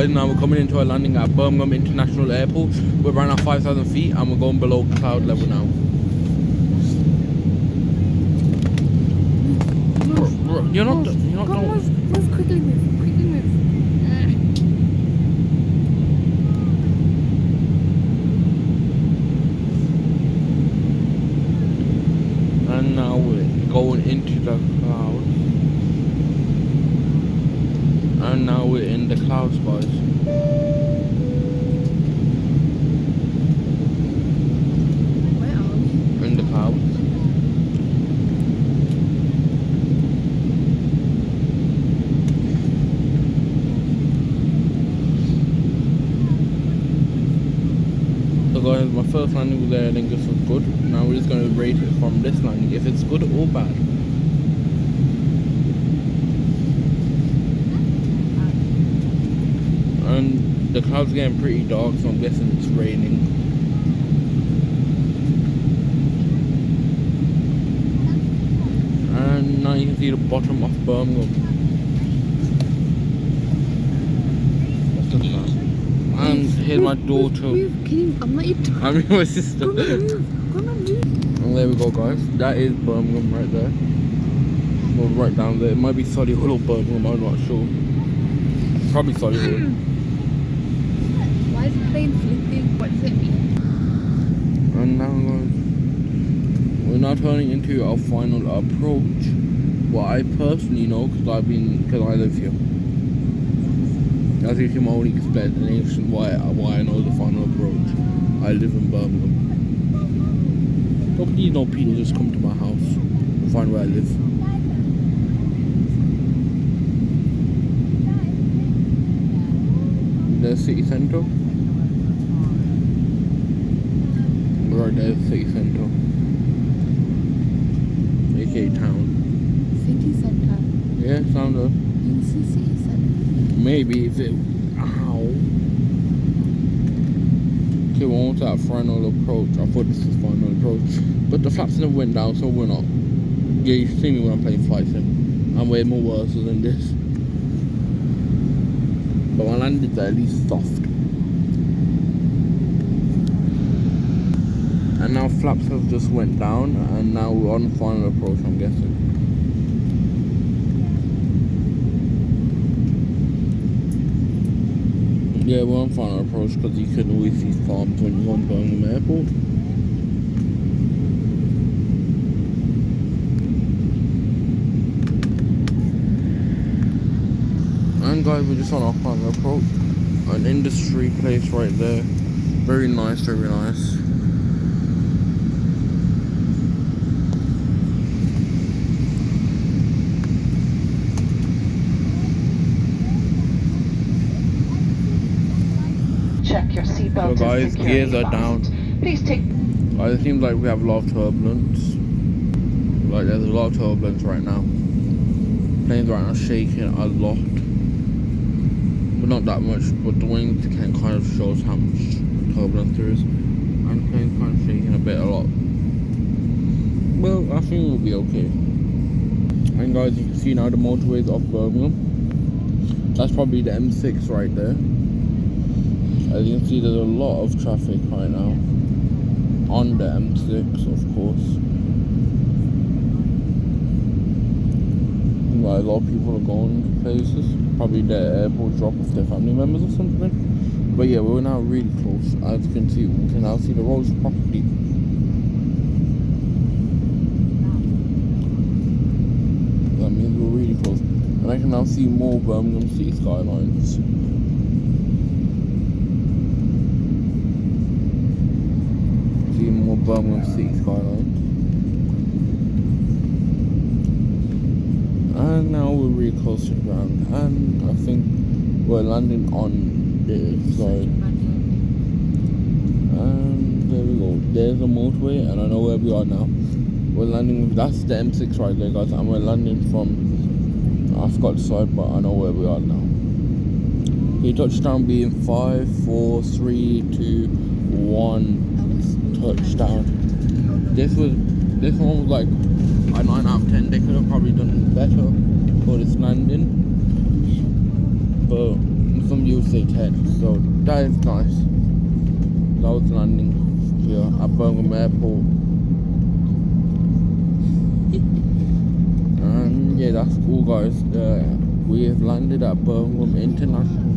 Now we're coming into a landing at Birmingham International Airport. We're around at 5,000 feet and we're going below cloud level now. You're not move quickly, move. And now we're going into the clouds. And now we're in the clouds, guys. Where are we? In the clouds. So guys, my first landing with Air Lingus was good. Now we're just going to rate it from this landing, if it's good or bad. And the clouds are getting pretty dark, so I'm guessing it's raining. And now you can see the bottom of Birmingham. That's just that. And here's my daughter. I'm not your daughter. I mean my sister. Come on, move. And there we go, guys. That is Birmingham right there. Well, right down there. It might be Solihull or Birmingham, I'm not sure. Probably Solihull. Why is the plane flipping? What does it mean? And now, guys, we're now turning into our final approach. Well, I personally know because I live here. As you can only explanation why I know the final approach. I live in Birmingham. Probably no people just come to my house and find where I live. There's city centre. Right there's city centre. aka town. City centre. Yeah, sound of. In the city centre. Maybe if it. Ow. Okay, we're on to that final approach. I thought this was final approach. But the flaps never went down, so we're not. Yeah, you see me when I'm playing flight sim. I'm way more worse than this. But my landings are at least soft. And now flaps have just went down, and now we're on final approach, I'm guessing. Yeah, we're on final approach because you can always see farms when you're on Birmingham Airport. And guys, we're just on our final approach. An industry place right there. Very nice, very nice. Check your seatbelt. So guys, gears are down. Please take. Guys, it seems like we have a lot of turbulence. Like there's a lot of turbulence right now. Planes right now shaking a lot. But not that much, but the wings can kind of show us how much turbulence there is. And the plane's kind of shaking a bit, a lot. Well, I think we'll be okay. And guys, you can see now the motorways of Birmingham. That's probably the M6 right there. As you can see, there's a lot of traffic right now on the M6, of course. Like, a lot of people are going to places. Probably their airport drop off their family members or something. But yeah, we're now really close. As you can see, we can now see the roads properly. That means we're really close. And I can now see more Birmingham City skylines. See more Birmingham City skylines. And now we're really close to the ground, and I think we're landing on this side. And there we go. There's a motorway, and I know where we are now. We're landing. That's the M6 right there, guys, and we're landing from. I forgot the side, but I know where we are now. Okay, touchdown being 5, 4, 3, 2, 1. Touchdown. This one was like a 9 out of 10. They could have probably done better for this landing, but some views a310. So that is nice. That was landing here at Birmingham Airport. And yeah, that's cool, guys. We have landed at Birmingham International